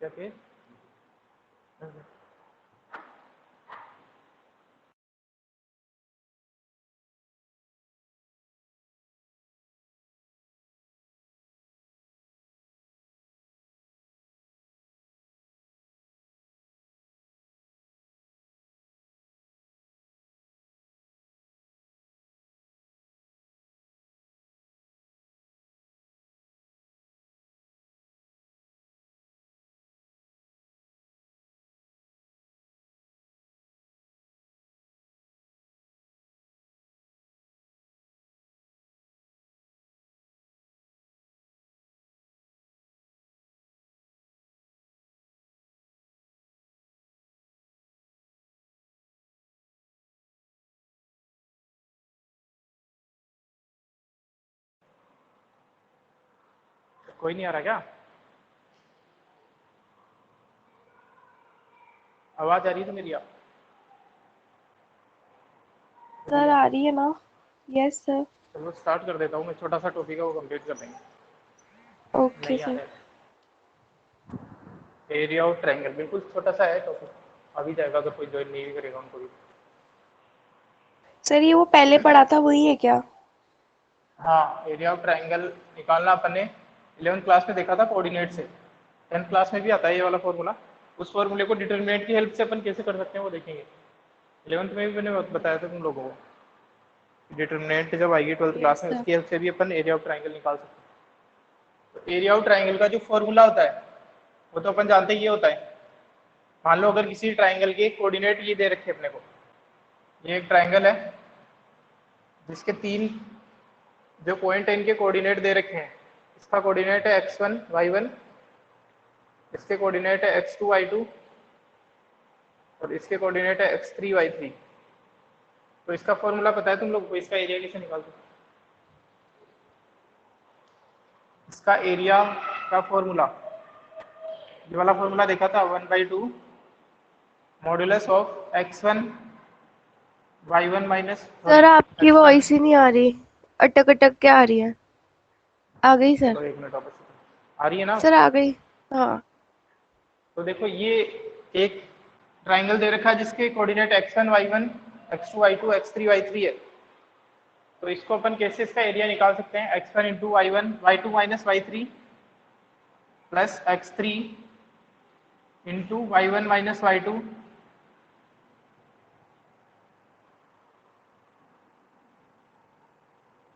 क्या फिर कोई नहीं आ रहा क्या? आवाज आ रही है तो मेरी? आप सर आ रही है ना? Yes sir. चलो स्टार्ट कर देता हूँ मैं, छोटा सा टॉपिक है वो कंप्लीट कर लेंगे। ओके नहीं आ सर। रहा है। एरिया ऑफ ट्रायंगल बिल्कुल छोटा सा है टॉपिक, अभी जाएगा अगर कोई ज्वाइन नहीं भी करेगा उनको भी। सर ये वो पहले पढ़ा था वही है क्या? हाँ, एरिया ऑफ ट्रायंगल निकालना अपन ने 11th क्लास में देखा था कोऑर्डिनेट से। 10th क्लास में भी आता है ये वाला फॉर्मूला। उस फॉर्मूले को डिटरमिनेंट की हेल्प से अपन कैसे कर सकते हैं वो देखेंगे। 11th में भी मैंने बताया था तुम लोगों को। डिटरमिनेंट जब आएगी 12th क्लास यस में सर। उसकी हेल्प से भी अपन एरिया ऑफ ट्रायंगल निकाल सकते हैं। तो एरिया ऑफ ट्रायंगल का जो फॉर्मूला होता है वो तो अपन जानते ही ये होता है। मान लो अगर किसी ट्रायंगल के कोऑर्डिनेट ये दे रखे अपने को, ये एक ट्रायंगल है जिसके तीन जो पॉइंट है इनके कोऑर्डिनेट दे रखे हैं। इसका कोऑर्डिनेट है x1 y1, इसके कोऑर्डिनेट है x2 y2 और इसके कोऑर्डिनेट है x3 y3। तो इसका फॉर्मूला पता है तुम लोग को? इसका एरिया कैसे निकालते हैं? इसका एरिया का फॉर्मूला ये वाला फॉर्मूला देखा था, 1/2 modulus of x1 y1 minus sir sorry आपकी x1। वॉइस ही नहीं आ रही, अटक अटक के आ रही है। आ गई सर। चलो एक मिनट वापस आ रही है ना? सर आ गई। हाँ। तो देखो ये एक ट्राइंगल दे रखा है जिसके coordinate x1 y1 x2 y2 x3 y3 है। तो इसको अपन कैसे इसका एरिया निकाल सकते हैं? x1 into y1 y2 minus y3 plus x3 into y1 minus y2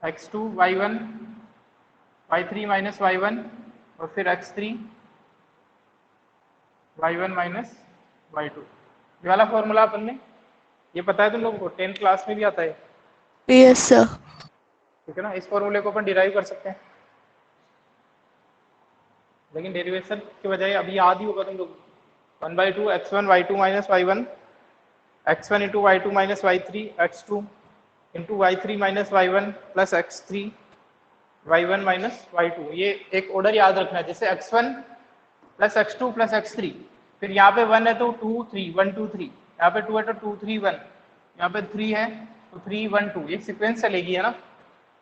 x2 y1 y3 minus y1 और फिर x3 y1 माइनस y2। ये वाला फॉर्मूला अपन ने ये पता है तुम लोगों को? 10th क्लास में भी आता है। Yes sir. ठीक है ना? इस फॉर्मूले को अपन डिराइव कर सकते हैं, लेकिन डेरिवेशन के बजाय अभी याद ही होगा तुम लोग। 1/2 x1 y2 minus y1 x1 into y2 minus y3 x2 into y3 minus y1 plus x3 y1 minus y2। ये एक ऑर्डर याद रखना है, जैसे x1 plus x2 plus x3, फिर यहाँ पे 1 है तो 2 3 1 2 3, यहाँ पे 2 है तो 2 3 1, यहाँ पे 3 है तो 3 1 2। एक सीक्वेंस चलेगी है ना,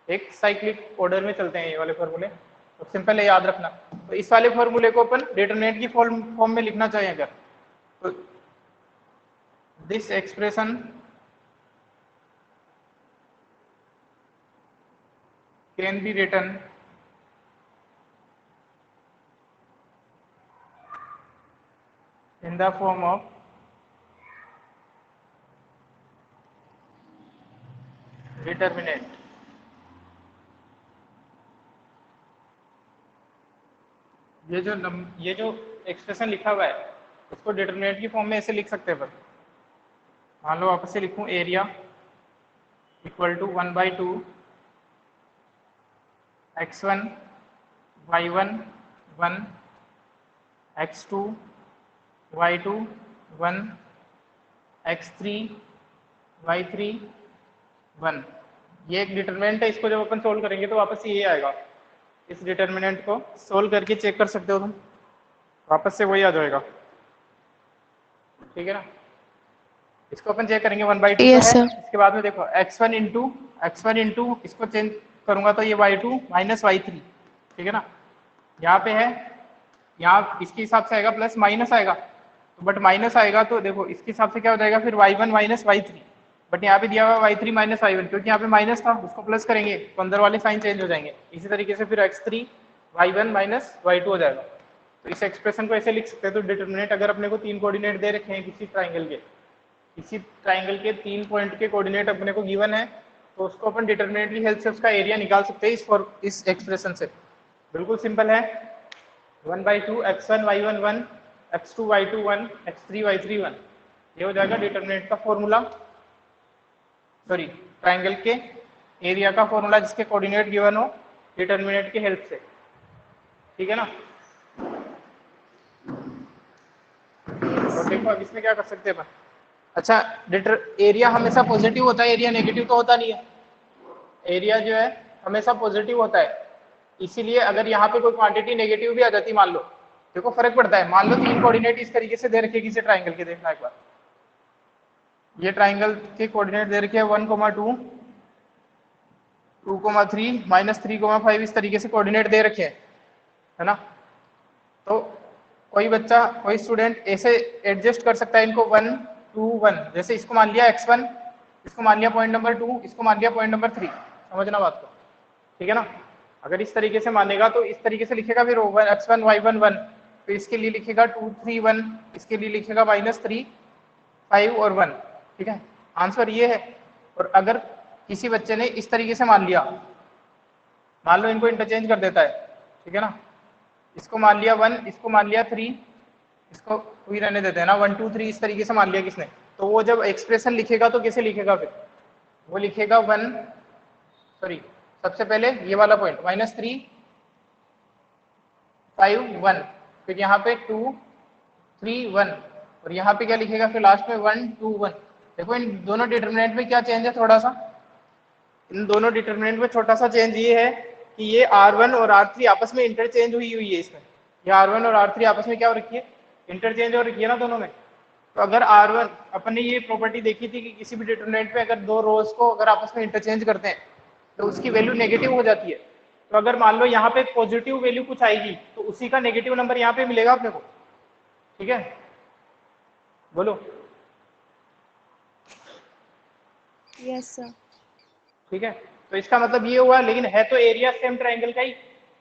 एक साइक्लिक ऑर्डर में चलते हैं ये वाले फॉर्मूले। तो सिंपल है याद रखना। तो इस वाले फॉर्मूले को अपन डिटरमिनेंट की फॉर्म में लिखना चाहिए अगर, तो this expression can be written in the form of determinant। ये जो एक्सप्रेशन लिखा हुआ है इसको डिटरमिनेंट की फॉर्म में ऐसे लिख सकते हैं अपन। मान लो वापस से लिखूं, area equal to 1/2 x1 y1 1 x2 y2 1 x3 y3 1। ये एक डिटरमिनेंट है, इसको जब अपन सोल्व करेंगे तो वापस ये आएगा। इस डिटरमिनेंट को सोल्व करके चेक कर सकते हो तुम, वापस से वही आ जाएगा। ठीक है ना? इसको अपन चेक करेंगे, 1/2 तो यस है। सर। इसके बाद में देखो x1 इंटू इसको चेंज करूंगा तो ये y2 माइनस y3। ठीक है ना? यहाँ पे है, यहाँ इसके हिसाब से आएगा प्लस माइनस आएगा, तो बट माइनस आएगा तो देखो इसके हिसाब से क्या हो जाएगा फिर y1 माइनस y3, बट यहाँ पे दिया हुआ y3 माइनस y1, क्योंकि यहाँ पे माइनस था उसको प्लस करेंगे तो अंदर वाले साइन चेंज हो जाएंगे। इसी तरीके से फिर x3 y1 माइनस y2 हो जाएगा। तो इस एक्सप्रेशन को ऐसे लिख सकते हैं। तो डिटरमिनेंट अगर अपने को 3 कोऑर्डिनेट दे रखे हैं किसी ट्राइंगल के 3 पॉइंट के कोऑर्डिनेट अपने को गिवन है, तो उसको अपन डिटरमिनेंट की हेल्प से उसका एरिया निकाल सकते हैं इस एक्सप्रेशन से। बिल्कुल सिंपल है, 1/2 x1 y1 1 x2 y2 1 x3 y3 1, ये हो जाएगा डिटरमिनेंट का फॉर्मूला, सॉरी ट्राइंगल के एरिया का फॉर्मूला जिसके कोऑर्डिनेट गिवन हो डिटरमिनेंट की हेल्प से। ठीक है ना। तो देखो अब इसमें क्या कर सकते हैं अपन। अच्छा, एरिया हमेशा पॉजिटिव होता है, एरिया नेगेटिव तो होता नहीं है। एरिया जो है हमेशा पॉजिटिव होता है, इसीलिए अगर यहाँ पे कोई क्वांटिटी नेगेटिव भी आ जाती मान लो, देखो फर्क पड़ता है। मान लो 3 कोऑर्डिनेट इस तरीके से दे रखे किसी ट्राइंगल के, देखना एक बार, ये ट्राइंगल के कोऑर्डिनेट दे रखे हैं 1, 2, 2, 3 -3, 5 इस तरीके से कोऑर्डिनेट दे रखे हैं, है ना। तो कोई बच्चा कोई स्टूडेंट ऐसे एडजस्ट कर सकता है इनको 1, 2, 1, जैसे इसको मान लिया x1, इसको मान लिया पॉइंट नंबर 2, इसको मान लिया पॉइंट नंबर 3, समझना बात को, ठीक है ना। अगर इस तरीके से मानेगा तो इस तरीके से लिखेगा फिर x1 y1 1, तो इसके लिए लिखेगा 2, 3, 1, इसके लिए लिखेगा -3, 5 और 1, ठीक है। आंसर ये है। और अगर किसी बच्चे ने इस तरीके से मान लिया, मान लो इनको इंटरचेंज कर देता है, ठीक है ना, इसको मान लिया 1, इसको मान लिया 3, इसको 2 ही रहने देते हैं ना, 1, 2, 3 इस तरीके से मान लिया किसने, तो वो जब एक्सप्रेशन लिखेगा तो कैसे लिखेगा फिर, वो लिखेगा सबसे पहले ये वाला पॉइंट -3, 5, 1, फिर यहाँ पे 2, 3, 1, और यहाँ पे क्या लिखेगा फिर लास्ट में 1, 2, 1। देखो इन दोनों डिटरमिनेंट में क्या चेंज है, थोड़ा सा इन दोनों डिटरमिनेंट में छोटा सा चेंज ये है कि ये R1 और R3 आपस में इंटरचेंज हुई है। इसमें ये R1 और R3 आपस में क्या हो रखी है, इंटरचेंज हो रखी है ना दोनों में। तो अगर R1 अपन ने ये प्रॉपर्टी देखी थी कि किसी भी डिटरमिनेंट में अगर दो रोज को अगर आपस में इंटरचेंज करते हैं तो उसकी वैल्यू नेगेटिव हो जाती है। तो अगर मान लो यहाँ पे पॉजिटिव वैल्यू कुछ आएगी तो उसी का नेगेटिव नंबर यहाँ पे मिलेगा अपने को, ठीक है। बोलो यस सर। ठीक है। तो इसका मतलब ये हुआ, लेकिन है तो एरिया सेम ट्राइंगल का ही।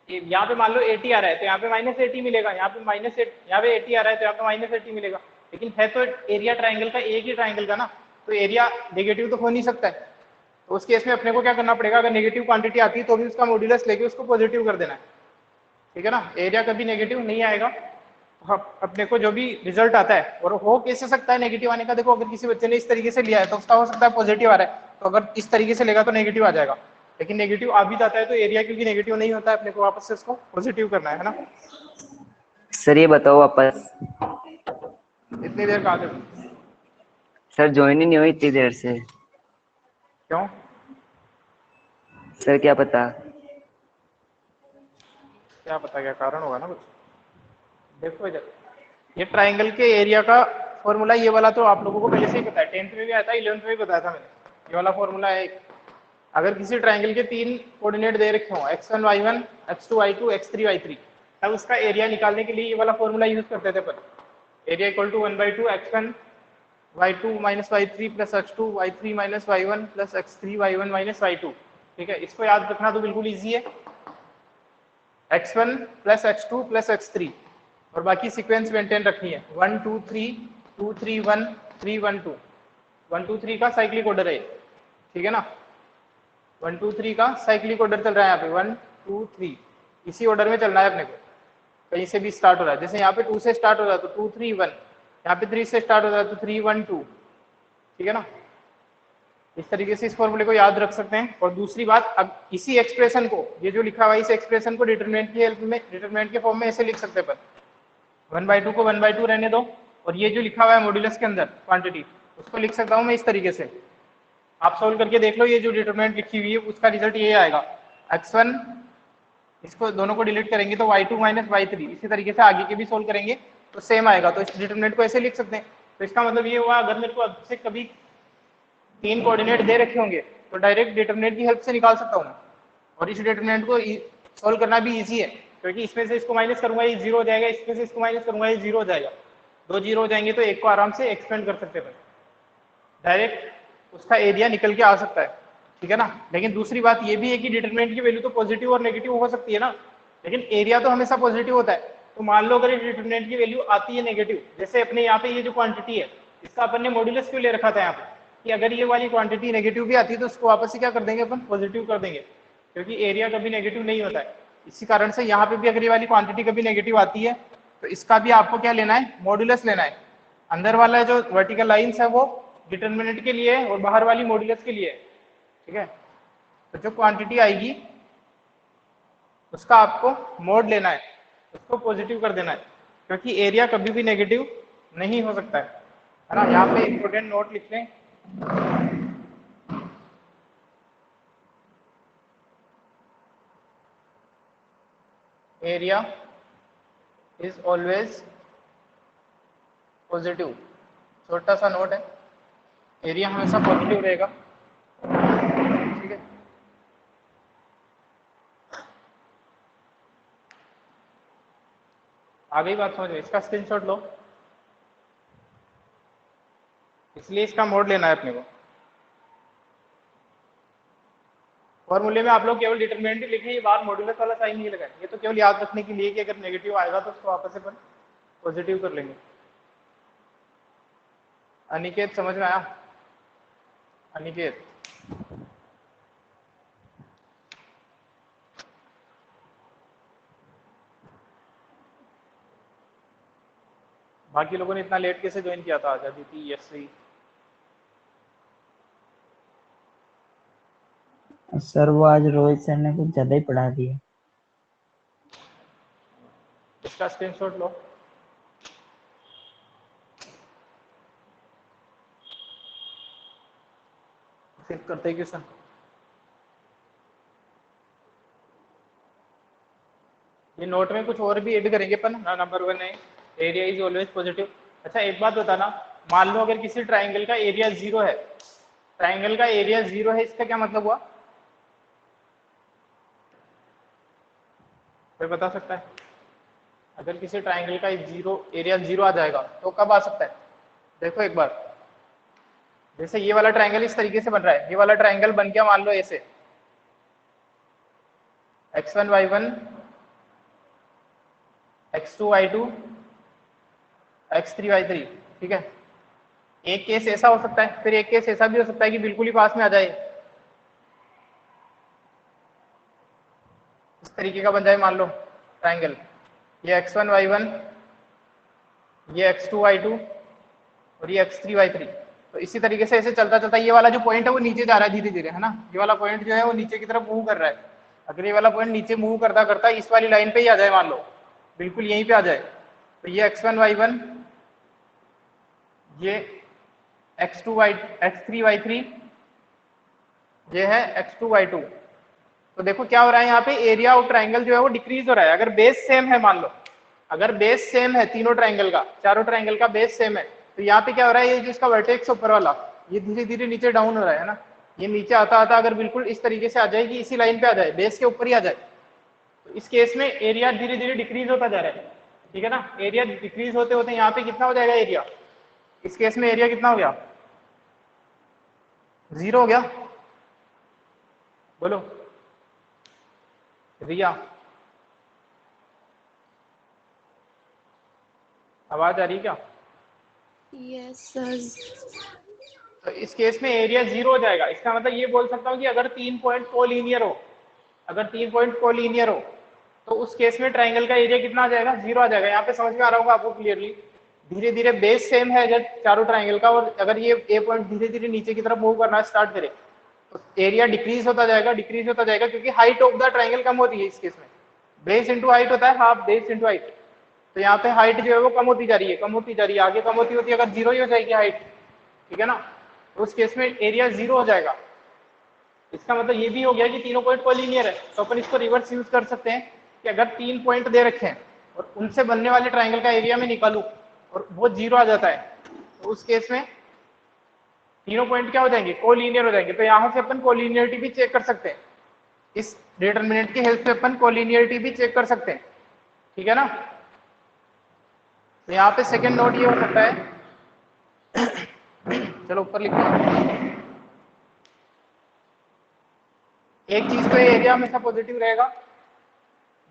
यहाँ पे मान लो 80 आ रहा है तो यहाँ पे -80 मिलेगा, यहाँ पे यहाँ पे 80 आ रहा है तो यहाँ पे -80 मिलेगा, लेकिन है तो एरिया ट्राइंगल का, एक ही ट्राइंगल का ना, तो एरिया नेगेटिव तो हो नहीं सकता है। तो उस केस में अपने को क्या करना पड़ेगा, अगर नेगेटिव क्वांटिटी आती है तो भी उसका मॉड्यूलस लेके उसको पॉजिटिव कर देना है, ठीक है ना। एरिया कभी नेगेटिव नहीं आएगा। अपने को जो भी रिजल्ट आता है, और हो कैसे सकता है नेगेटिव आने का, देखो अगर किसी बच्चे ने इस तरीके से लिया है तो उसका हो सकता है पॉजिटिव आ रहा है, तो अगर इस तरीके से लेगा तो नेगेटिव आ जाएगा, लेकिन नेगेटिव आ भी जाता है तो एरिया क्योंकि नेगेटिव नहीं होता है अपने को वापस से उसको पॉजिटिव करना है ना। सर ये बताओ वापस। इतनी देर कहाँ थे सर ज्वाइन ही नहीं हुई इतनी देर से। क्यों सर क्या पता क्या कारण होगा ना कुछ। देखो इधर ये ट्राइंगल के एरिया का फॉर्मूला ये वाला तो आप लोगों को पहले से ही पता है, 10th में भी आया था, 11th में भी बताया था मैंने। ये वाला फॉर्मूला है। अगर किसी ट्राइंगल के 3 कोऑर्डिनेट दे रखे हो x1 y1 x2 y2 x3 y3, तब उसका एरिया निकालने के लिए ये वाला फॉर्मूला यूज करते थे अपन। Area equal to 1/2 x1 y2 minus y3 plus x2 y3 minus y1 plus x3 y1 minus y2, ठीक है। इसको याद रखना तो बिल्कुल ईजी है, x1 plus x2 plus x3, और बाकी सीक्वेंस मेंटेन रखनी है, 1 2 3 2 3 1 3 1 2, 1 2 3 का साइक्लिक ऑर्डर है, ठीक है ना। 1 2 3 का साइक्लिक ऑर्डर चल रहा है यहाँ पे, 1 2 3 इसी ऑर्डर में चलना है अपने को, कहीं से भी स्टार्ट हो रहा है। जैसे यहाँ पे 2 से स्टार्ट हो रहा है तो 2 3 1, यहाँ पे 3 से स्टार्ट हो रहा है तो 3 1 2, ठीक है ना। इस तरीके से इस फॉर्मूले को याद रख सकते हैं। और दूसरी बात, अब इसी एक्सप्रेशन को, ये जो लिखा हुआ है इस एक्सप्रेशन को डिटरमिनेंट की हेल्प में, डिटरमिनेंट के फॉर्म में ऐसे लिख सकते हैं अपन, 1/2 को 1/2 रहने दो, और ये जो लिखा हुआ है मॉड्यूलस के अंदर क्वांटिटी, उसको लिख सकता हूँ मैं इस तरीके से। आप सोल्व करके देख लो, ये जो डिटरमिनेंट लिखी हुई है उसका रिजल्ट ये आएगा, x1, इसको दोनों को डिलीट करेंगे तो y2 माइनस y3, इसी तरीके से आगे के भी सोल्व करेंगे तो सेम आएगा। तो इस डिटरमिनेंट को ऐसे लिख सकते हैं। तो इसका मतलब ये हुआ, अगर मेरे को अब से कभी 3 कोऑर्डिनेट दे रखे होंगे तो डायरेक्ट डिटरमिनेंट की हेल्प से निकाल सकता हूँ मैं, और इस डिटरमिनेंट को सोल्व करना भी ईजी है। क्योंकि इसमें से इसको माइनस करूंगा ये 0 हो जाएगा, इसमें से इसको माइनस करूंगा ये 0 हो जाएगा, 2 0 हो जाएंगे तो एक को आराम से एक्सपेंड कर सकते हैं, डायरेक्ट उसका एरिया निकल के आ सकता है, ठीक है ना। लेकिन दूसरी बात ये भी है कि डिटरमिनेंट की वैल्यू तो पॉजिटिव और नेगेटिव हो सकती है ना, लेकिन एरिया तो हमेशा पॉजिटिव होता है। तो मान लो अगर ये डिटरमिनेंट की वैल्यू आती है नेगेटिव, जैसे अपने यहाँ पे ये जो क्वांटिटी है इसका अपन ने मॉड्यूलस क्यों ले रखा था यहाँ पे, कि अगर ये वाली क्वांटिटी नेगेटिव भी आती है तो उसको वापस से क्या कर देंगे अपन, पॉजिटिव कर देंगे, क्योंकि एरिया कभी नेगेटिव नहीं होता है। इसी कारण से यहाँ पे भी अगर ये वाली क्वांटिटी कभी नेगेटिव आती है तो इसका भी आपको क्या लेना है, मॉड्यूलस लेना है। अंदर वाला जो वर्टिकल लाइंस है वो डिटरमिनेंट के लिए है और बाहर वाली मॉड्यूलस के लिए है, ठीक है। तो जो क्वांटिटी आएगी उसका आपको मोड लेना है, उसको पॉजिटिव कर देना है, क्योंकि एरिया कभी भी नेगेटिव नहीं हो सकता है ना। यहाँ पे इंपॉर्टेंट नोट लिख लें, एरिया इज ऑलवेज पॉजिटिव, छोटा सा नोट है, एरिया हमेशा पॉजिटिव रहेगा, ठीक है। आ गई बात समझ में, इसका स्क्रीनशॉट लो, इसलिए इसका मोड लेना है अपने को। फॉर्मूले में आप लोग केवल डिटरमिनेंट ही लिखे, ये बार मॉड्यूलस वाला साइन नहीं लगाए, ये तो केवल याद रखने के लिए कि अगर नेगेटिव आएगा तो उसको वापस से अपन पॉजिटिव कर लेंगे। अनिकेत समझ में आया? अनिकेत बाकी लोगों ने इतना लेट कैसे ज्वाइन किया था आज? अदिति, यशवी, सर वो आज रोहित सर ने कुछ ज्यादा ही पढ़ा दिया। इसका स्क्रीनशॉट लो, फिर करते हैं क्वेश्चन। ये नोट में कुछ और भी ऐड करेंगे अपन ना। नंबर 1 है एरिया इज ऑलवेज पॉजिटिव। अच्छा एक बात बताना, मान लो अगर किसी ट्राइंगल का एरिया 0 है, ट्राइंगल का एरिया 0 है, इसका क्या मतलब हुआ? कोई बता सकता है? अगर किसी ट्राइंगल का एरिया 0 आ जाएगा तो कब आ सकता है? देखो एक बार, जैसे ये वाला ट्राइंगल इस तरीके से बन रहा है, ये वाला ट्राइंगल बन गया मान लो ऐसे, x1 y1 x2 y2 x3 y3, ठीक है। एक केस ऐसा हो सकता है, फिर एक केस ऐसा भी हो सकता है कि बिल्कुल ही पास में आ जाए, इस तरीके का बन जाए मान लो ट्राइंगल, ये x1 y1, ये x2 y2 और ये x3 y3। तो इसी तरीके से ऐसे चलता चलता ये वाला जो पॉइंट है वो नीचे जा रहा है धीरे धीरे, है ना। ये वाला पॉइंट जो है वो नीचे की तरफ मूव कर रहा है। अगर ये वाला पॉइंट नीचे मूव करता करता इस वाली लाइन पे ही आ जाए मान लो, बिल्कुल यहीं पे आ जाए, तो ये x1 y1, ये x3 y3, ये है x2 y2। तो देखो क्या हो रहा है यहाँ पे, एरिया ऑफ ट्राइंगल जो है वो डिक्रीज हो रहा है। अगर बेस सेम है मान लो, अगर बेस सेम है तीनों ट्राइंगल का, चारों ट्राइंगल का बेस सेम है, तो यहाँ पे क्या हो रहा है, ये जो इसका वर्टेक्स ऊपर वाला ये धीरे धीरे नीचे डाउन हो रहा है ना। ये नीचे आता आता अगर बिल्कुल इस तरीके से आ जाए कि इसी लाइन पे आ जाए, बेस के ऊपर ही आ जाए, तो इस केस में एरिया धीरे धीरे डिक्रीज होता जा रहा है, ठीक है ना। एरिया डिक्रीज होते होते यहाँ पे कितना हो जाएगा एरिया, इस केस में एरिया कितना हो गया, 0 हो गया। बोलो रिया, आवाज आ रही क्या? Yes sir. तो इस केस में एरिया 0 हो जाएगा। इसका मतलब ये बोल सकता हूँ कि अगर 3 पॉइंट कोलिनियर हो, अगर 3 पॉइंट कोलिनियर हो तो उस केस में ट्राइंगल का एरिया कितना आ जाएगा, 0 आ जाएगा। यहाँ पे समझ में आ रहा होगा आपको क्लियरली। धीरे धीरे बेस सेम है अगर चारों ट्राइंगल का, और अगर ये ए पॉइंट धीरे धीरे नीचे की तरफ मूव करना स्टार्ट करे तो एरिया डिक्रीज होता जाएगा, डिक्रीज होता जाएगा, क्योंकि हाइट ऑफ द ट्राइंगल कम होती है इस केस में। बेस इंटू हाइट होता है, हाफ बेस इंटू हाइट। तो यहाँ पे हाइट जो है वो कम होती जा रही है, कम होती जा रही है, आगे कम होती होती अगर 0 ही हो जाएगी हाइट, ठीक है ना। तो उस केस में एरिया 0 हो जाएगा। इसका मतलब ये भी हो गया कि तीनों पॉइंट कोलिनियर है। तो अपन इसको रिवर्स यूज कर सकते हैं कि अगर 3 पॉइंट दे रखे हैं और उनसे बनने वाले ट्राइंगल का एरिया में निकालूं और वो 0 आ जाता है, तो उस केस में तीनों पॉइंट क्या हो जाएंगे, कोलिनियर हो जाएंगे। तो यहाँ से अपन कोलिनियरिटी भी चेक कर सकते हैं इस डिटरमिनेंट की हेल्प से अपन कोलिनियरिटी भी चेक कर सकते हैं, ठीक है ना। तो यहाँ पे सेकंड नोट ये हो सकता है, चलो ऊपर लिखो, एक चीज तो एरिया हमेशा पॉजिटिव रहेगा।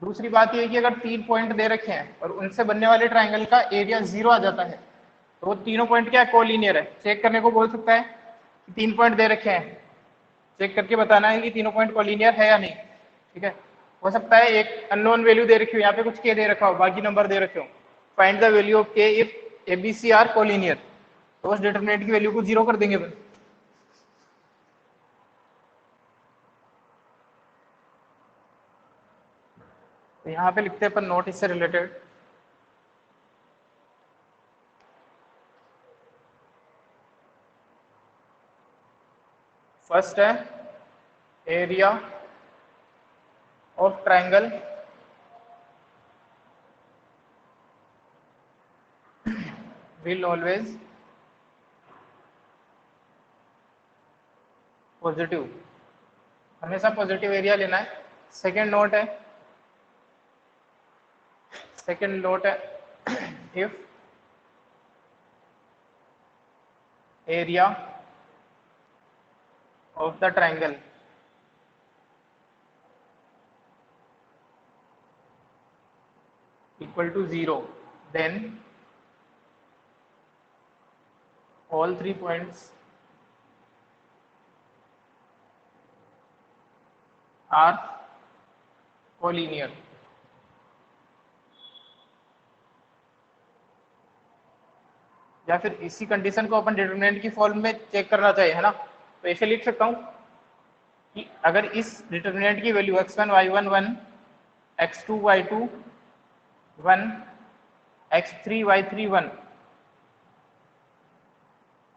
दूसरी बात ये है कि अगर 3 पॉइंट दे रखे हैं और उनसे बनने वाले ट्राइंगल का एरिया 0 आ जाता है तो वो तीनों पॉइंट क्या है, कोलिनियर है। चेक करने को बोल सकता है कि 3 पॉइंट दे रखे हैं, चेक करके बताना है कि तीनों पॉइंट कोलिनियर है या नहीं, ठीक है। हो सकता है एक अननोन वैल्यू दे रखी हो, यहाँ पे कुछ के दे रखा हो, बाकी नंबर दे रखे हो, फाइंड द वैल्यू ऑफ के इफ एबीसी आर कोलिनियर, तो उस डिटरमिनेंट की वैल्यू को 0 कर देंगे। तो यहाँ पे लिखते हैं अपन नोट इससे रिलेटेड, फर्स्ट है area of triangle will always positive, हमेशा पॉजिटिव एरिया लेना है। सेकंड नोट है if area of the triangle equal to 0, then all 3 points are collinear। या फिर इसी कंडीशन को अपन डिटरमिनेंट की फॉर्म में चेक करना चाहिए, है ना। तो ऐसे लिख सकता हूं कि अगर इस डिटरमिनेंट की value x1 y1 1, x2 y2 1, x3 y3 1,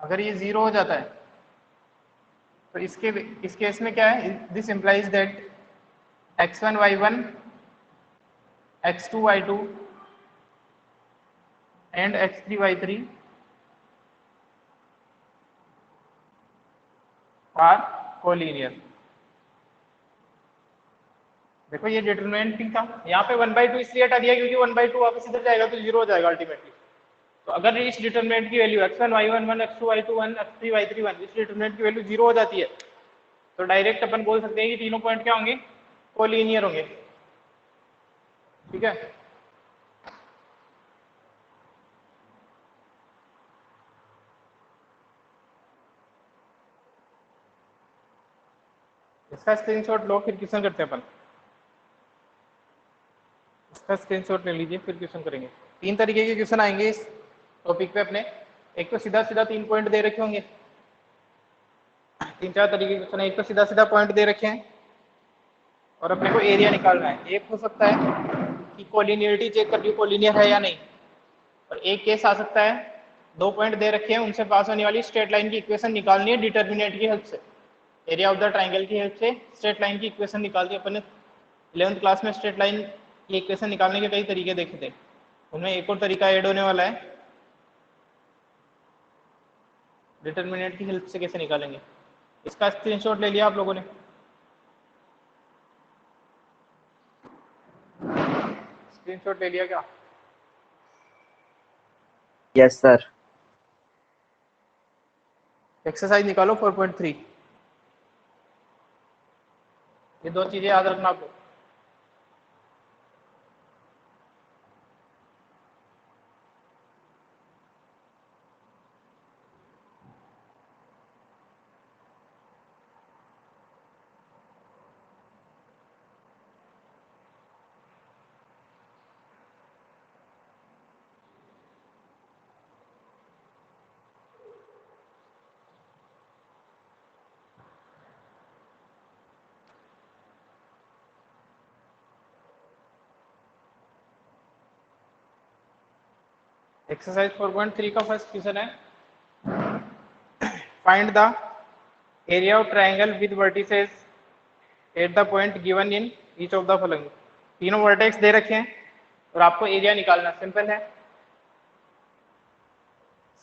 अगर ये 0 हो जाता है तो इस केस में क्या है, this implies that x1 y1 x2 y2 and x3 y3 are collinear. देखो ये डिटरमिनेंट था, यहाँ पे 1/2 इसलिए हटा दिया क्योंकि 1/2 वापस इधर जाएगा तो 0 हो जाएगा अल्टीमेटली। तो अगर इस डिटरमिनेंट की value x1 y1 1, x2 y2 1, x3 y3 1, इस डिटरमिनेंट की वैल्यू 0 हो जाती है तो डायरेक्ट अपन बोल सकते हैं कि तीनों पॉइंट क्या होंगे, कोलिनियर होंगे, ठीक है। इसका स्क्रीनशॉट लो, फिर क्वेश्चन करते हैं अपन। इसका स्क्रीनशॉट ले लीजिए, फिर क्वेश्चन करेंगे। 3 तरीके के क्वेश्चन आएंगे इस टॉपिक पे अपने। एक तो सीधा सीधा 3 पॉइंट दे रखे होंगे, 3-4 तरीके के क्वेश्चन है। एक तो सीधा सीधा पॉइंट दे रखे हैं और अपने को एरिया निकालना है। एक हो सकता है कि कोलिनियरिटी चेक करनी, कोलिनियर है या नहीं। और एक केस आ सकता है 2 पॉइंट दे रखे हैं, उनसे पास होने वाली स्ट्रेट लाइन की इक्वेशन निकालनी है डिटरमिनेंट की हेल्प से, एरिया ऑफ द ट्राइंगल की हेल्प से स्ट्रेट लाइन की इक्वेशन निकाल दी। अपन ने 11th क्लास में स्ट्रेट लाइन की इक्वेशन निकालने के कई तरीके देखे थे, उनमें एक और तरीका ऐड होने वाला है, डिटरमिनेंट की हेल्प से कैसे निकालेंगे। इसका स्क्रीनशॉट ले लिया आप लोगों ने, स्क्रीनशॉट ले लिया क्या? Yes sir. एक्सरसाइज निकालो 4.3। ये 2 चीजें याद रखना आपको। एक्सरसाइज 4.3 का फर्स्ट क्वेश्चन है, find the area of triangle with vertices at the point given in each of the following. तीनों वर्टेक्स दे रखे हैं और आपको एरिया निकालना। सिंपल है,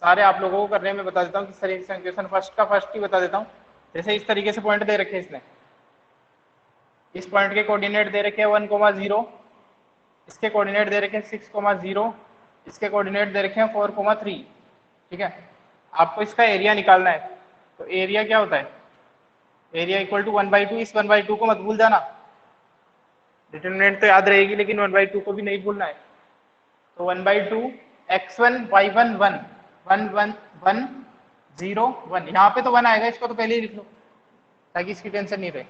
सारे आप लोगों को करने में बता देता हूँ। किस तरीके से क्वेश्चन फर्स्ट का फर्स्ट ही बता देता हूँ। जैसे इस तरीके से पॉइंट दे रखे हैं इसने, इस पॉइंट के कोऑर्डिनेट दे रखे हैं 1,0, इसके कोऑर्डिनेट दे रखे हैं 6,0, इसके कोऑर्डिनेट दे रखे हैं 4,3। ठीक है, आपको इसका एरिया निकालना है। तो एरिया क्या होता है, एरिया इक्वल टू 1/2। इस 1/2 को मत भूल जाना, डिटरमिनेंट तो याद रहेगी लेकिन 1/2 को भी नहीं भूलना है। तो 1/2 x1 y1 1 1 1 1 0 1, यहाँ पे तो 1 आएगा, इसको तो पहले ही लिख लो ताकि इसकी टेंशन नहीं रहे।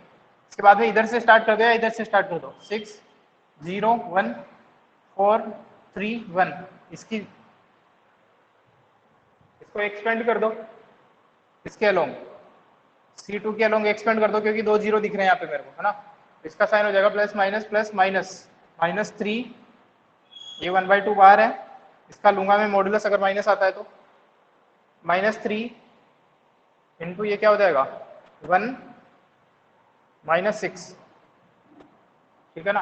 इसके बाद में इधर से स्टार्ट कर दो या इधर से स्टार्ट कर दो, 6 0 1 4 3 1। इसको एक्सपेंड कर दो, इसके अलोंग C2 के अलोंग एक्सपेंड कर दो, क्योंकि 2 0 दिख रहे हैं यहाँ पे मेरे को, है ना। इसका साइन हो जाएगा प्लस माइनस प्लस माइनस -3। ये 1/2 बाहर है, इसका लूंगा मैं मॉडुलस, अगर माइनस आता है तो -3 इंटू ये क्या हो जाएगा 1 -6। ठीक है ना,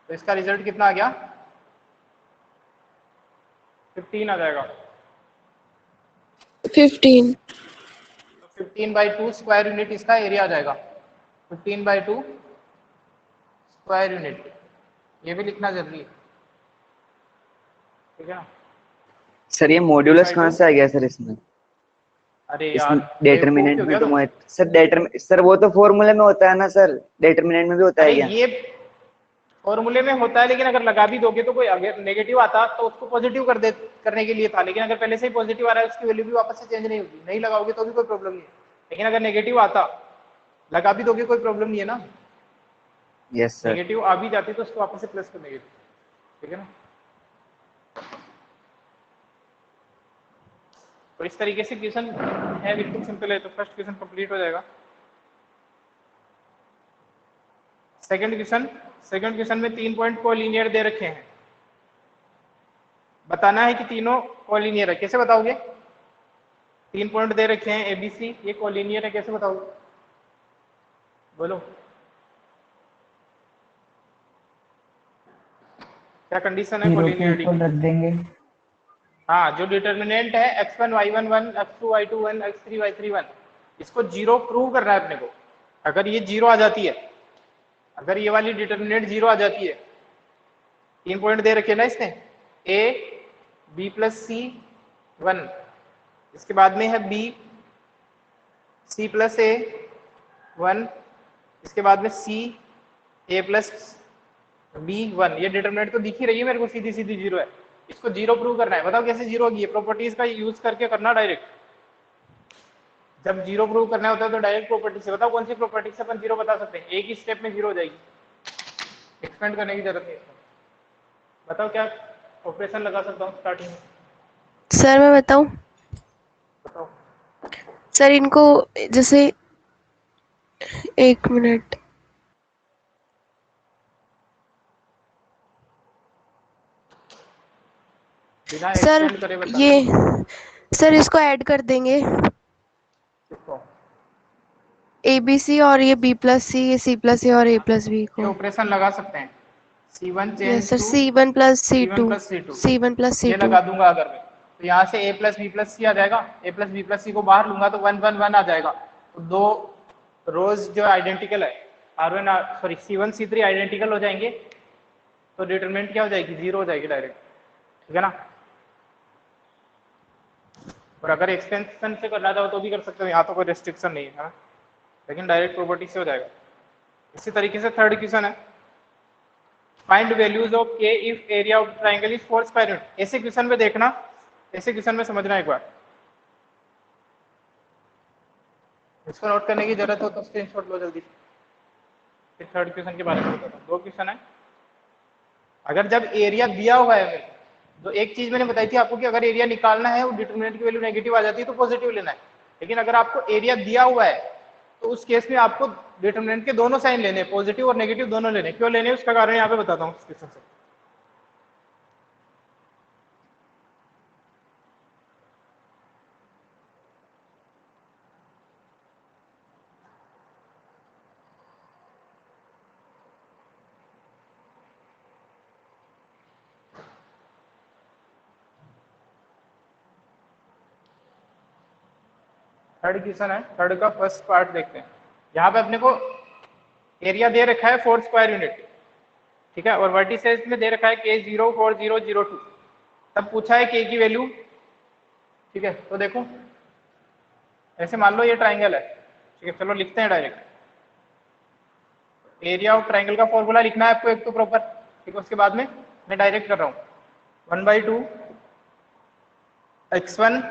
तो इसका रिजल्ट कितना आ गया 15 आ जाएगा। 15। तो 15/2 स्क्वायर यूनिट इसका एरिया आ जाएगा, 15/2 स्क्वायर यूनिट। ये भी लिखना जरूरी है, ठीक है ना। सर ये मॉड्यूलस कहाँ 15/2 से आ गया सर इसमें? अरे यार इसमें बेवकूफ डेटरमिनेंट हो में गया तो तुम। सर सर वो तो फॉर्मूले में होता है ना सर, डेटरमिनेंट में भी होता है अरे क्या? ये फॉर्मूले में होता है, लेकिन अगर लगा भी दोगे तो कोई अगर नेगेटिव आता तो उसको पॉजिटिव करने के लिए था, लेकिन अगर पहले से ही पॉजिटिव आ रहा है उसकी वैल्यू भी वापस से चेंज नहीं होगी, नहीं लगाओगे तो भी कोई प्रॉब्लम नहीं है। लेकिन अगर नेगेटिव आता, लगा भी दोगे कोई प्रॉब्लम नहीं है ना। Yes sir. नेगेटिव आ भी जाती तो उसको वापस से प्लस कर देंगे, ठीक है ना। तो इस तरीके से क्वेश्चन है, बिल्कुल सिंपल है। तो फर्स्ट क्वेश्चन कंप्लीट हो जाएगा। सेकंड क्वेश्चन में 3 पॉइंट कोलिनियर दे रखे हैं, बताना है कि तीनों कोलिनियर है। कैसे बताओगे, 3 पॉइंट दे रखे हैं ABC, ये कोलिनियर है, कैसे बताओगे, बोलो क्या कंडीशन है 0 के कोलिनियरिटी इक्वल की। रख देंगे। हाँ, जो डिटर्मिनेंट है x1 y1 1 x2 y2 1 x3 y3 1, इसको 0 प्रूव करना है अपने को। अगर ये 0 आ जाती है, अगर ये वाली डिटर्मिनेंट 0 आ जाती है, 3 पॉइंट दे रखे ना इसने, a b प्लस c 1, इसके बाद में है b c प्लस a 1, इसके बाद में c a प्लस b 1। ये डिटर्मिनेंट तो दिख ही रही है मेरे को, सीधी सीधी 0 है। इसको 0 प्रूव करना है, बताओ कैसे 0 होगी। ये प्रॉपर्टीज का यूज करके करना डायरेक्ट। जब 0 प्रूव करना होता है तो डायरेक्ट प्रॉपर्टी से, बताओ कौन सी प्रॉपर्टी से अपन 0 बता सकते हैं। एक ही स्टेप में 0 हो जाएगी, एक्सपेंड करने की जरूरत नहीं है। बताओ क्या ऑपरेशन लगा सकता हूँ स्टार्टिंग में, सर मैं बताऊं, बताओ। सर इनको जैसे, एक मिनट, बिना सर एक्सपेंड करे बता। ये, सर इसको ऐड कर देंगे, किसको, ABC और ये B+C, ये C+A और A+B ये को। ऑपरेशन लगा सकते हैं, C1 yes change sir, to C1 plus C1 C2, plus C2, C1 plus ये C2। लगा दूंगा अगर मैं, तो यहाँ से a प्लस बी प्लस सी आ जाएगा। a प्लस बी प्लस सी को बाहर लूंगा तो 1 1 1 आ जाएगा। तो दो रोज जो आइडेंटिकल है, R1 sorry C1 C3 identical हो जाएंगे, तो डिटरमिनेंट क्या हो जाएगी 0 हो जाएगी डायरेक्ट, ठीक है ना। और अगर एक्सटेंशन से करना चाहो तो भी कर सकते हो, यहाँ तो कोई रेस्ट्रिक्शन नहीं है ना? लेकिन डायरेक्ट प्रॉपर्टी से हो जाएगा। इसी तरीके से थर्ड क्वेश्चन है, find values of k if area of triangle is 4 square unit. ऐसे क्वेश्चन में देखना, ऐसे क्वेश्चन में समझना एक बार, इसको नोट करने की जरूरत हो तो स्क्रीनशॉट लो जल्दी। फिर थर्ड क्वेश्चन के बारे में बताता हूँ। 2 क्वेश्चन है। अगर जब एरिया दिया हुआ है मेरे को, तो एक चीज मैंने बताई थी आपको कि अगर एरिया निकालना है और डिटरमिनेंट की वैल्यू नेगेटिव आ जाती है तो पॉजिटिव लेना है। लेकिन अगर आपको एरिया दिया हुआ है तो उस केस में आपको डिटरमिनेंट के दोनों साइन लेने, पॉजिटिव और नेगेटिव दोनों लेने। क्यों लेने, उसका कारण यहाँ पे बताता हूँ क्वेश्चन से। थर्ड क्वेश्चन है, थर्ड का फर्स्ट पार्ट देखते हैं। यहाँ पे अपने को एरिया दे रखा है 4 स्क्वायर यूनिट, ठीक है, और वर्टिसेस में दे रखा है K0 4 0 0 2। तब पूछा है K की वैल्यू, ठीक है। तो देखो ऐसे मान लो ये ट्राइंगल है, ठीक है, चलो लिखते हैं डायरेक्ट। एरिया ऑफ ट्राइंगल का फॉर्मूला लिखना है आपको एक तो प्रॉपर, ठीक है, उसके बाद में मैं डायरेक्ट कर रहा हूँ 1/2 x1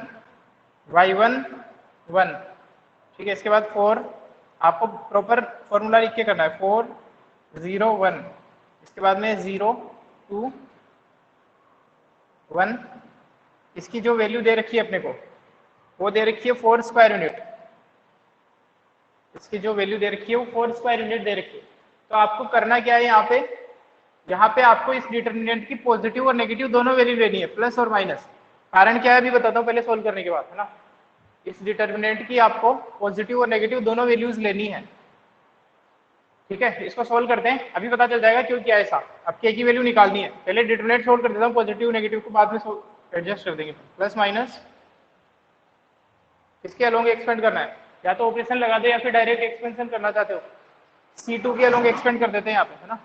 y1 1, ठीक है। इसके बाद 4 आपको प्रॉपर फॉर्मूला लिख के करना है 4 0 1, इसके बाद में 0 2 1। इसकी जो वैल्यू दे रखी है अपने को वो दे रखी है 4 स्क्वायर यूनिट, इसकी जो वैल्यू दे रखी है वो 4 स्क्वायर यूनिट दे रखी है। तो आपको करना क्या है यहाँ पे आपको इस डिटर्मिनेंट की पॉजिटिव और नेगेटिव दोनों वैल्यू लेनी है, प्लस और माइनस। कारण क्या है अभी बताता हूँ पहले सोल्व करने के बाद, है ना। इस डिटर्मिनेंट की आपको पॉजिटिव और नेगेटिव दोनों वैल्यूज लेनी है, ठीक है। इसको सोल्व करते हैं, अभी पता चल जाएगा क्यों क्या ऐसा। अब के की वैल्यू निकालनी है, पहले डिटर्मिनेंट सोल्व कर देता हूँ, पॉजिटिव नेगेटिव को बाद में एडजस्ट कर देंगे। प्लस माइनस किसके अलोंग एक्सपेंड करना है, या तो ऑपरेशन लगा दे या फिर डायरेक्ट एक्सपेंशन करना चाहते हो C2 के अलोंग एक्सपेंड कर देते हैं यहाँ पे, है ना।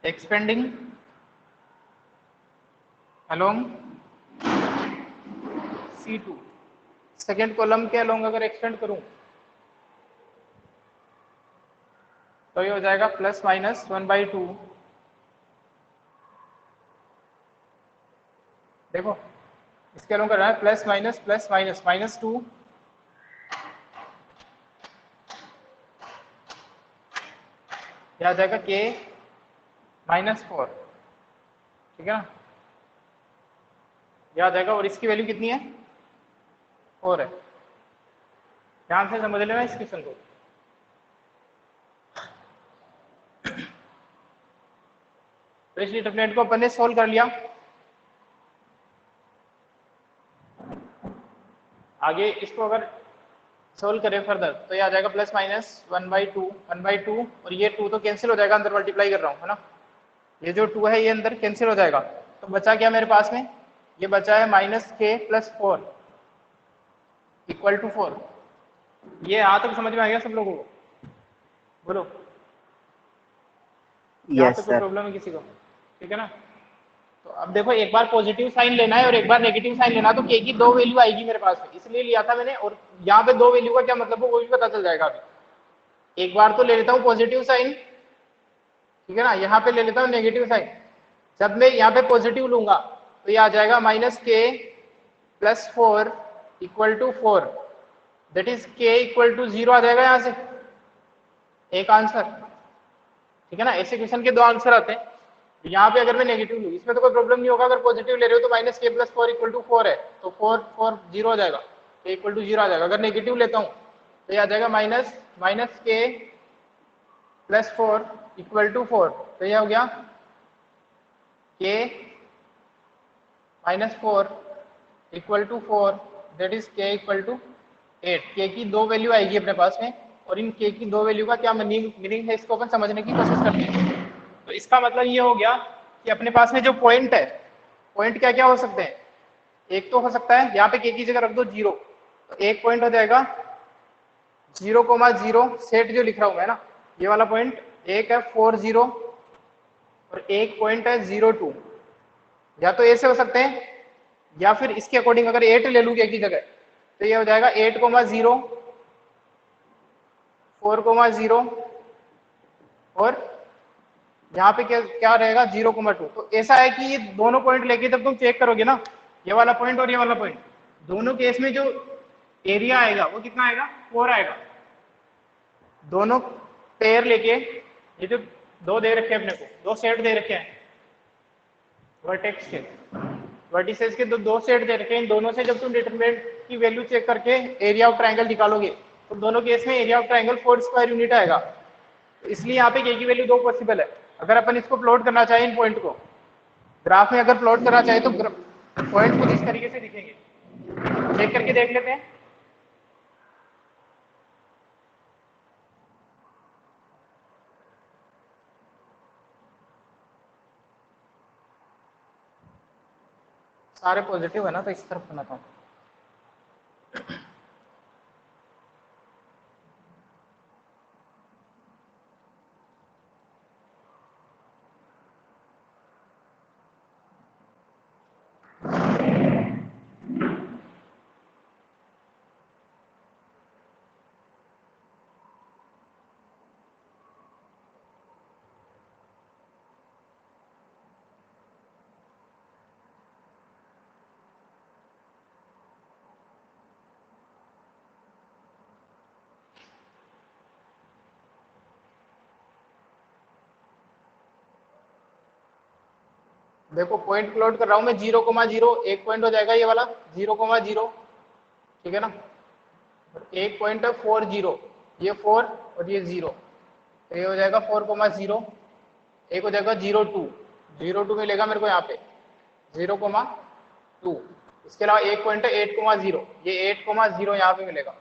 Expanding along C2, second column के अलोंग अगर एक्सपेंड करूं तो ये हो जाएगा प्लस माइनस 1/2। देखो इसके अलोंग करना है प्लस माइनस -2 यह आ जाएगा K -4, ठीक है ना, यह आ जाएगा। और इसकी वैल्यू कितनी है 4 है। ध्यान से समझ लेना इस क्वेश्चन को। तो इस डिटरमिनेंट को अपन ने सोल्व कर लिया। आगे इसको अगर सोल्व करें फर्दर तो ये आ जाएगा प्लस माइनस 1/2 और ये 2 तो कैंसिल हो जाएगा, अंदर मल्टीप्लाई कर रहा हूँ, है ना। ये जो 2 है ये अंदर कैंसिल हो जाएगा, तो बचा क्या मेरे पास में, ये बचा है -K + 4 = 4। ये यहाँ तक समझ में आ गया सब लोगों को, बोलो यहाँ यस तक कोई सर। प्रॉब्लम है किसी को, ठीक है ना। तो अब देखो एक बार पॉजिटिव साइन लेना है और एक बार नेगेटिव साइन लेना है, तो के की 2 वैल्यू आएगी मेरे पास में, इसलिए लिया था मैंने। और यहाँ पे 2 वैल्यू का क्या मतलब है वो भी पता चल जाएगा अभी। एक बार तो ले लेता हूँ पॉजिटिव साइन, ठीक है ना, यहाँ पे ले लेता हूँ नेगेटिव साइन। जब मैं यहाँ पे पॉजिटिव लूंगा तो ये आ जाएगा -K + 4 = 4, दैट इज K = 0 आ जाएगा यहाँ से एक आंसर, ठीक है ना। ऐसे क्वेश्चन के 2 आंसर आते हैं। यहाँ पे अगर मैं नेगेटिव लूँ इसमें तो कोई प्रॉब्लम नहीं होगा, अगर पॉजिटिव ले रहे हो तो -K + 4 = 4 है, तो 4 4 0 हो जाएगा, K = 0 आ जाएगा। अगर नेगेटिव लेता हूँ तो ये आ जाएगा -K + 4 = 4, तो ये हो गया K -4 = 4, that is K = 8। K की 2 वैल्यू आएगी अपने पास में, और इन K की 2 वैल्यू का क्या मीनिंग है इसको अपन समझने की कोशिश करते हैं। तो इसका मतलब ये हो गया कि अपने पास में जो पॉइंट है, पॉइंट क्या क्या हो सकते हैं। एक तो हो सकता है यहाँ पे K की जगह रख दो 0, तो एक पॉइंट हो जाएगा 0,0 सेट जो लिख रहा हूं मैं ना, ये वाला पॉइंट एक है 4 0 और एक पॉइंट है 0 2। या तो ऐसे हो सकते हैं या फिर इसके अकॉर्डिंग अगर 8 ले लूँ K की जगह तो ये हो जाएगा 8,0 4,0 और यहाँ पे क्या क्या रहेगा 0,2। तो ऐसा है कि ये दोनों पॉइंट लेके जब तुम चेक करोगे ना, ये वाला पॉइंट और ये वाला पॉइंट, दोनों केस में जो एरिया आएगा वो कितना आएगा 4 आएगा। दोनों पेयर लेके, ये जो 2 दे रखे हैं अपने को, 2 सेट दे रखे हैं वर्टेक्स के, वर्टिसेस के 2 सेट दे रखे हैं। इन दोनों से जब तुम डिटरमिनेंट की वैल्यू चेक करके एरिया ऑफ ट्राइंगल निकालोगे तो दोनों केस में area of triangle 4 square unit आएगा। तो इसलिए यहाँ पे K की वैल्यू 2 पॉसिबल है। अगर अपन इसको प्लॉट करना चाहें इन पॉइंट को ग्राफ में, अगर प्लॉट करना चाहे तो पॉइंट कुछ इस तरीके से दिखेंगे, चेक करके देख लेते हैं। सारे पॉजिटिव है ना, तो इस तरफ बनाता हूँ। देखो पॉइंट प्लॉट कर रहा हूँ मैं 0,0, एक पॉइंट हो जाएगा ये वाला 0,0, ठीक है ना। एक पॉइंट है 4,0, ये 4 और ये 0, तो ये हो जाएगा 4,0, एक हो जाएगा 0,2, 0,2 मिलेगा मेरे को यहाँ पे 0,2। इसके अलावा एक पॉइंट है 8,0, ये 8,0 यहाँ पे मिलेगा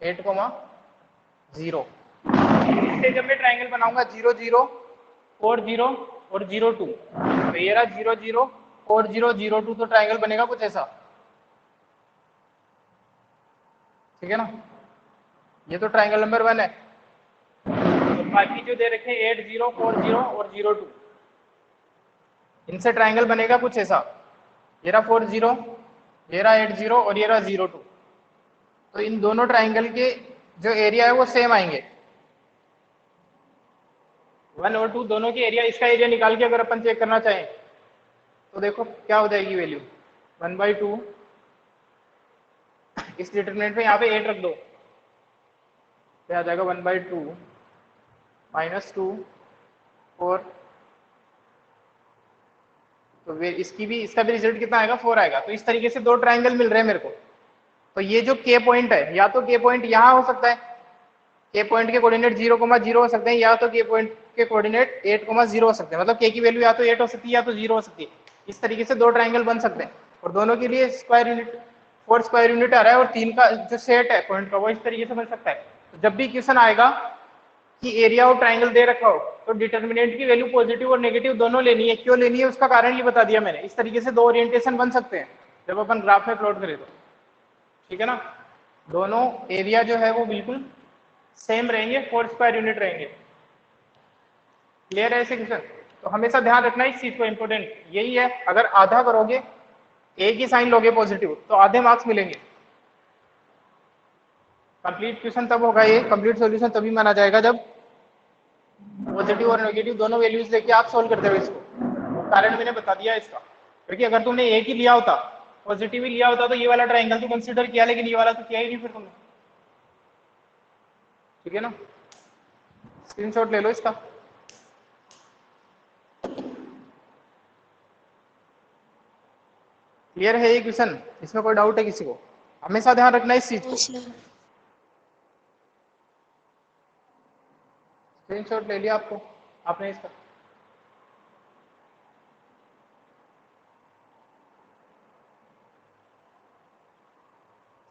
8,0। इससे जब मैं ट्राइंगल बनाऊंगा 0,0, 4,0 और 0,2, तो ये रहा 0,0, 4,0, 0,2, तो ट्राइंगल बनेगा कुछ ऐसा, ठीक है ना। ये तो ट्राइंगल नंबर 1 है। तो बाकी जो दे रखे 8,0, 4,0 और 0,2, इनसे ट्राइंगल बनेगा कुछ ऐसा, ये रहा 4,0, ये रहा 8,0 और ये रहा 0,2। तो इन दोनों ट्राइंगल के जो एरिया है वो सेम आएंगे, 1 और 2 दोनों के एरिया। इसका एरिया निकाल के अगर अपन चेक करना चाहें तो देखो क्या हो जाएगी वैल्यू, 1/2, इस डिटरमिनेंट में यहाँ पे 8 रख दो, तो आ जाएगा 1/2 -2 4, तो इसका भी रिजल्ट कितना आएगा, 4 आएगा। तो इस तरीके से दो ट्राइंगल मिल रहे हैं मेरे को। तो ये जो के पॉइंट है, या तो के पॉइंट यहाँ हो सकता है, के पॉइंट के कोऑर्डिनेट 0,0 हो सकते हैं, या तो के पॉइंट के कोऑर्डिनेट 8,0 हो सकते हैं। मतलब के की वैल्यू या तो 8 हो सकती है या तो 0 हो सकती है। इस तरीके से दो ट्राइंगल बन सकते हैं, और दोनों के लिए स्क्वायर यूनिट 4 स्क्वायर यूनिट आ रहा है, और 3 का जो सेट है पॉइंट का वो इस तरीके से बन सकता है। तो जब भी क्वेश्चन आएगा कि एरिया ऑफ ट्राइंगल दे रखा हो, तो डिटर्मिनेंट की वैल्यू पॉजिटिव और नेगेटिव दोनों लेनी है। क्यों लेनी है उसका कारण ये बता दिया मैंने। इस तरीके से दो ओरिएंटेशन बन सकते हैं जब अपन ग्राफ में प्लॉट करें तो, ठीक है ना। दोनों एरिया जो है वो बिल्कुल सेम रहेंगे, 4 स्क्वायर यूनिट रहेंगे। क्लियर है ऐसे क्वेश्चन? तो हमेशा ध्यान रखना इस चीज को, इंपॉर्टेंट यही है। अगर आधा करोगे, एक ही साइन लोगे पॉजिटिव, तो आधे मार्क्स मिलेंगे। कंप्लीट क्वेश्चन तब होगा, ये कंप्लीट सॉल्यूशन तभी माना जाएगा जब पॉजिटिव और नेगेटिव दोनों वैल्यूज लेके आप सोल्व करते हो इसको। कारण मैंने बता दिया इसका, क्योंकि अगर तुमने एक ही लिया होता, पॉजिटिव ही लिया होता, तो ये वाला ट्राइंगल तो कंसीडर किया, लेकिन ये वाला तो किया ही नहीं फिर तुमने, ठीक है ना। स्क्रीनशॉट ले लो इसका। क्लियर है ये क्वेश्चन? इसमें कोई डाउट है किसी को? हमेशा ध्यान रखना इस चीज को। स्क्रीनशॉट ले लिया आपने इसका?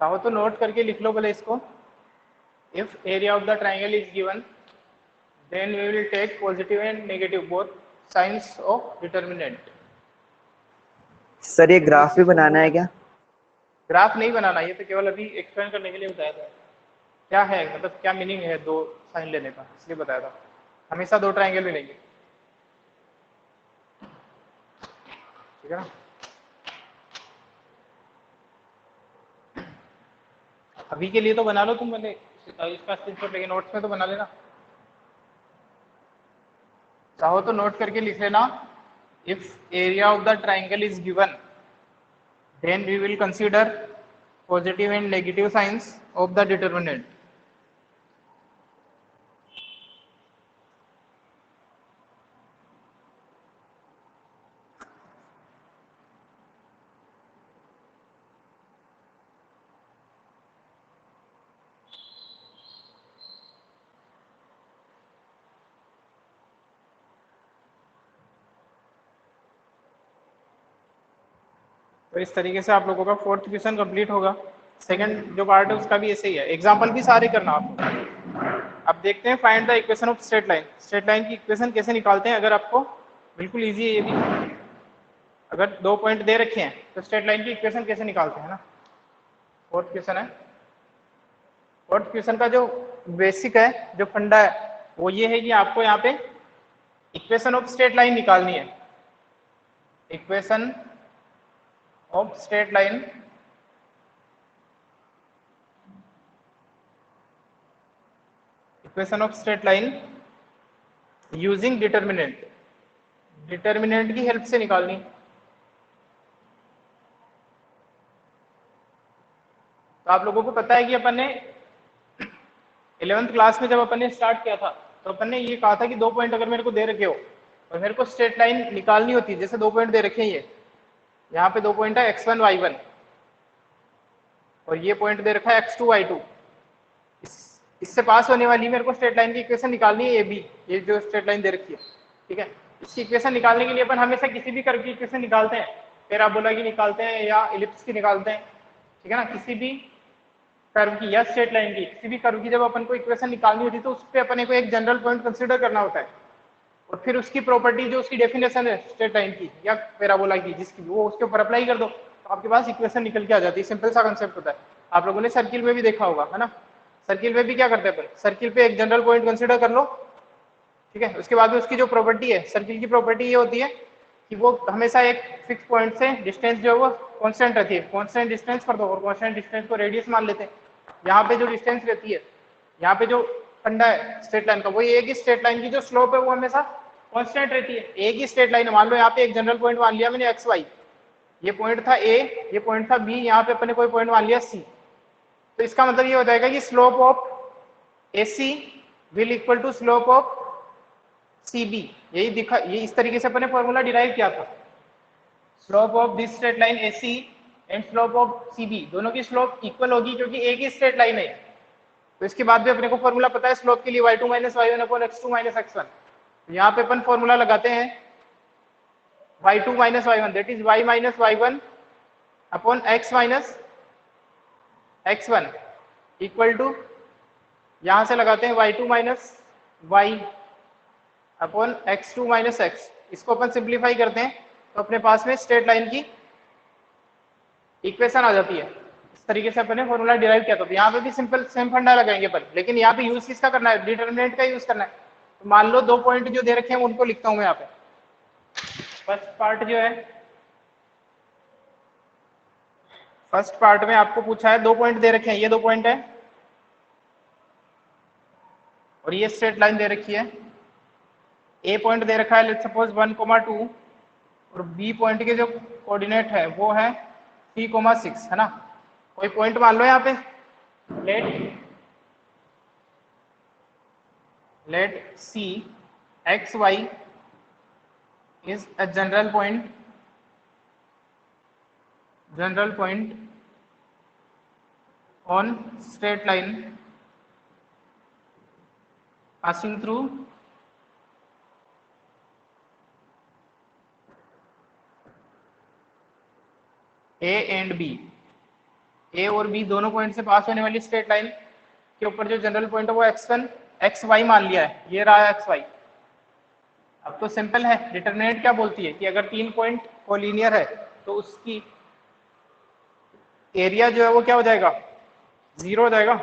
चाहो तो नोट करके लिख लो भले इसको। If area of the triangle is given, then we will take positive and negative both signs of determinant. Sir ये ग्राफ भी बनाना है क्या? ग्राफ नहीं बनाना, ये तो केवल अभी एक्सप्लेन करने के लिए बताया था। क्या है मतलब क्या मीनिंग है दो साइन लेने का, इसलिए बताया था। हमेशा दो ट्राइंगल मिलेंगे, ठीक है ना। अभी के लिए तो बना लो तुम, मैंने इसका स्क्रीनशॉट लेके नोट्स में तो बना लेना। चाहो तो नोट करके लिख लेना। If area of the triangle is given, then we will consider positive and negative signs of the determinant. तो इस तरीके से आप लोगों का फोर्थ क्वेश्चन कंप्लीट होगा। सेकंड जो पार्ट है उसका भी ऐसे ही है, एग्जांपल भी सारे करना आपको। अब देखते हैं find the equation of straight line. Straight line की इक्वेशन कैसे निकालते हैं, अगर आपको बिल्कुल इजी है ये भी। अगर दो पॉइंट दे रखे हैं तो स्ट्रेट लाइन की इक्वेशन कैसे निकालते हैं ना। फोर्थ क्वेश्चन है। फोर्थ क्वेश्चन का जो बेसिक है, जो फंडा है, वो ये है कि आपको यहाँ पे इक्वेशन ऑफ स्ट्रेट लाइन निकालनी है। Equation of straight line equation of straight line using determinant. Determinant की हेल्प से निकालनी। तो आप लोगों को पता है कि अपन ने 11th क्लास में जब अपन ने स्टार्ट किया था, तो अपन ने ये कहा था कि दो पॉइंट अगर मेरे को दे रखे हो, और मेरे को स्ट्रेट लाइन निकालनी होती है, जैसे 2 पॉइंट दे रखे हैं, ये यहाँ पे 2 पॉइंट है x1 y1 और ये पॉइंट दे रखा है x2 y2। इससे पास होने वाली मेरे को स्ट्रेट लाइन की इक्वेशन निकालनी है, AB, ये जो स्ट्रेट लाइन दे रखी है, ठीक है। इसकी इक्वेशन निकालने के लिए अपन हमेशा किसी भी कर्व की इक्वेशन निकालते हैं, पैराबोला की निकालते हैं या इलिप्स की निकालते हैं, ठीक है ना। किसी भी कर्व की या स्ट्रेट लाइन की, किसी भी कर्व की जब अपन को इक्वेशन निकालनी होती है तो उस पर अपने को एक जनरल पॉइंट कंसिडर करना होता है और फिर उसकी प्रॉपर्टी जो उसकी डेफिनेशन है स्ट्रेट लाइन की या पैराबोला की जिसकी, वो उसके ऊपर अप्लाई कर दो तो आपके पास इक्वेशन निकल के आ जाती है। सिंपल सा कंसेप्ट होता है, आप लोगों ने सर्किल में भी देखा होगा, है ना। सर्किल में भी क्या करते हैं अपन, सर्किल पे एक जनरल पॉइंट कंसिडर कर लो, ठीक है। उसके बाद में उसकी जो प्रॉपर्टी है, सर्किल की प्रॉपर्टी ये होती है कि वो हमेशा एक फिक्स पॉइंट से डिस्टेंस जो है वो कांस्टेंट रहती है, कांस्टेंट डिस्टेंस कर दो और कांस्टेंट डिस्टेंस को रेडियस मान लेते हैं। यहाँ पे जो डिस्टेंस रहती है, यहाँ पे जो फंडा है स्ट्रेट लाइन का, वो ये है कि स्ट्रेट लाइन की जो स्लोप है वो हमेशा कांस्टेंट रहती है। एक ही स्ट्रेट लाइन, मान लो यहाँ पे एक जनरल पॉइंट मान लिया मैंने एक्स वाई, ये पॉइंट था ए, ये पॉइंट था बी, यहाँ पे अपने कोई पॉइंट मान लिया सी, तो इसका मतलब ये हो जाएगा कि slope of AC will equal to slope of CB। यही दिखा, ये इस तरीके से अपने फॉर्मूला डिराइव किया था। Slope of this straight line AC and slope of CB, दोनों की स्लोप इक्वल होगी क्योंकि एक ही स्ट्रेट लाइन है। तो इसके बाद भी अपने को फॉर्मूला पता है स्लोप के लिए y2 minus y1 upon x2 minus x1। तो यहाँ पे अपन फॉर्मूला लगाते हैं y2 minus y1 that is y minus y1 upon x minus x1 equal to, यहां से लगाते हैं y2 minus y upon x2 minus x। इसको अपन सिंप्लीफाई करते हैं तो अपने पास में स्ट्रेट लाइन की इक्वेशन आ जाती है। इस तरीके से अपने फॉर्मूला डिराइव किया था। तो यहाँ पे भी सिंपल सेम फंडा लगाएंगे अपन, लेकिन यहाँ पे यूज किसका करना है, डिटरमिनेंट का यूज करना है। तो मान लो 2 पॉइंट जो दे रखे हैं उनको लिखता हूं मैं यहाँ पे। फर्स्ट पार्ट जो है, फर्स्ट पार्ट में आपको पूछा है 2 पॉइंट दे रखे हैं, ये 2 पॉइंट है और ये स्ट्रेट लाइन दे रखी है। ए पॉइंट दे रखा है लेट्स सपोज 1,2 और बी पॉइंट के जो कोऑर्डिनेट है वो है 3,6, है ना। कोई पॉइंट मान लो यहाँ पे, let C X Y is a general point on straight line passing through A and B। A और B दोनों पॉइंट से पास होने वाली स्ट्रेट लाइन के ऊपर जो जनरल पॉइंट है वो x1 xy मान लिया है, ये रहा xy। अब तो सिंपल है, डिटरमिनेंट क्या बोलती है कि अगर 3 पॉइंट कोलिनियर है तो उसकी एरिया जो है वो क्या हो जाएगा, 0 हो जाएगा,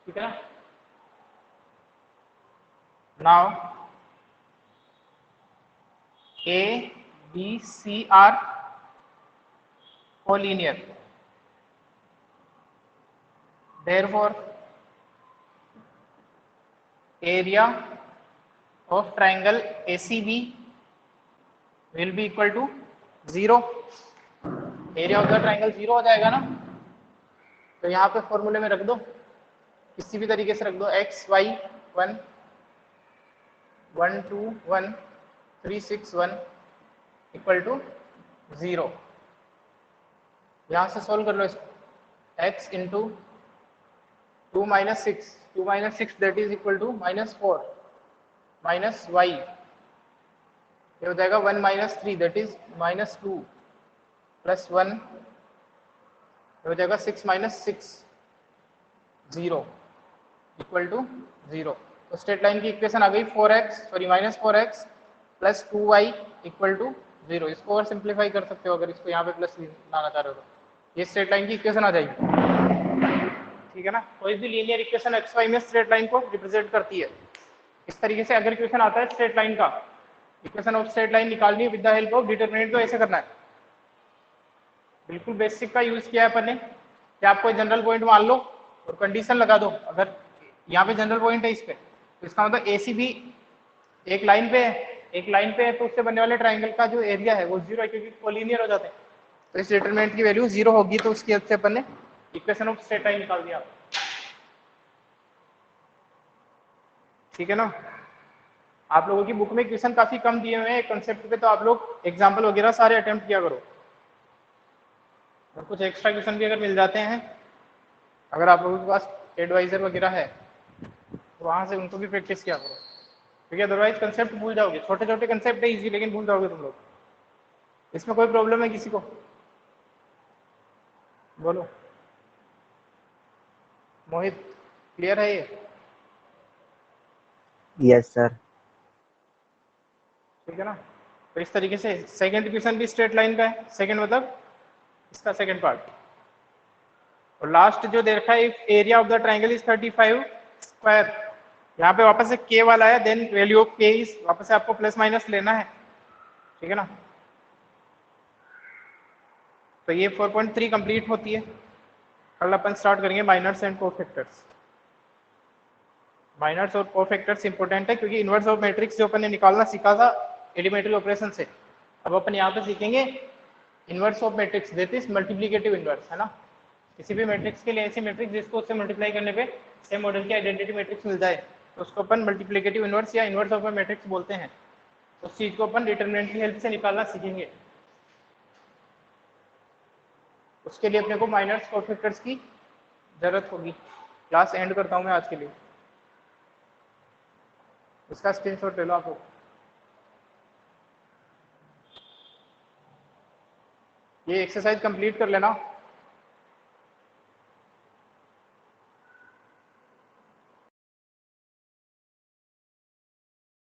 ठीक है ना। Now A, B, C are collinear. Therefore, area of triangle ACB will be equal to 0. Area of the triangle 0 हो जाएगा ना। तो यहाँ पे फॉर्मूले में रख दो, किसी भी तरीके से रख दो, x, y, 1, 1, 2, 1, 3, 6, 1 इक्वल टू 0। यहाँ से सोल्व कर लो इसको, x into 2 minus 6 that is equal to -4 minus y, ये हो जाएगा 1 माइनस 3 दैट इज -2 प्लस 1, ये हो जाएगा 6 माइनस 6 0 इक्वल टू 0। तो स्ट्रेट लाइन की इक्वेशन आ गई -4x plus 2y equal to 0। इसको और सिंप्लीफाई कर सकते हो अगर इसको यहाँ पे प्लस लाना चाह रहे हो तो ये स्ट्रेट लाइन की इक्वेशन आ जाएगी, ठीक है ना। कोई भी लीनियर इक्वेशन एक्स वाई में स्ट्रेट लाइन को रिप्रेजेंट करती है। इस तरीके से अगर इक्वेशन आता है स्ट्रेट लाइन का, इक्वेशन ऑफ स्ट्रेट लाइन निकालनी है with the help of determinant, तो ऐसे करना है। बिल्कुल बेसिक का यूज किया है अपन ने कि आप कोई जनरल पॉइंट मान लो और कंडीशन लगा दो। अगर यहाँ पे जनरल पॉइंट है इस पे, तो इसका मतलब AC भी एक लाइन पे है, तो उससे बनने वाले ट्राइंगल का जो एरिया है वो 0 है क्योंकि कोलिनियर हो जाते हैं। तो इस डिटरमिनेंट की वैल्यू 0 होगी, तो उसकी हेल्प से अपन ने इक्वेशन ऑफ स्ट्रेट लाइन निकाल दिया, ठीक है ना। आप लोगों की बुक में क्वेश्चन काफी कम दिए हुए हैं कंसेप्ट पे, तो आप लोग एग्जाम्पल वगैरह सारे अटेम्प्ट किया करो, और कुछ एक्स्ट्रा क्वेश्चन भी अगर मिल जाते हैं, अगर आप लोगों के पास एडवाइजर वगैरह है तो वहां से उनको भी प्रैक्टिस किया करो, क्योंकि अदरवाइज कंसेप्ट भूल जाओगे। छोटे छोटे कंसेप्ट है इजी, लेकिन भूल जाओगे तुम लोग। इसमें कोई प्रॉब्लम है किसी को? बोलो। मोहित, क्लियर है ये? Yes sir. ठीक है ना? तो इस तरीके से सेकंड क्वेश्चन भी स्ट्रेट लाइन का है, सेकंड मतलब इसका सेकंड पार्ट। और लास्ट जो दे रखा है, area of the triangle is 35 square, यहाँ पे वापस से के वाला है, देन वैल्यू ऑफ के इज, वापस से आपको प्लस माइनस लेना है, ठीक है ना? तो ये 4.3 कंप्लीट होती है। कल अपन स्टार्ट करेंगे माइनर्स एंड कोफैक्टर्स। माइनर्स और कोफैक्टर्स इंपॉर्टेंट है, क्योंकि इनवर्स ऑफ मैट्रिक्स जो अपन ने निकालना सीखा था एलिमेंट्री ऑपरेशन से, अब अपन यहाँ पे सीखेंगे inverse of matrix, that is multiplicative inverse, है ना? किसी भी मैट्रिक्स के लिए ऐसी मैट्रिक्स जिसको उससे मल्टीप्लाई करने पे सेम मॉडल की आइडेंटिटी मैट्रिक्स मिल जाए, तो उसको अपन मल्टीप्लिकेटिव इनवर्स या इनवर्स ऑफ मैट्रिक्स बोलते हैं। उस चीज को अपन डिटरमिनेंट की हेल्प से निकालना सीखेंगे। उसके लिए अपने को माइनर्स कोफैक्टर्स की जरूरत होगी। क्लास एंड करता हूं मैं आज के लिए, इसका स्क्रीनशॉट ले लो आप लोग। ये एक्सरसाइज कंप्लीट कर लेना।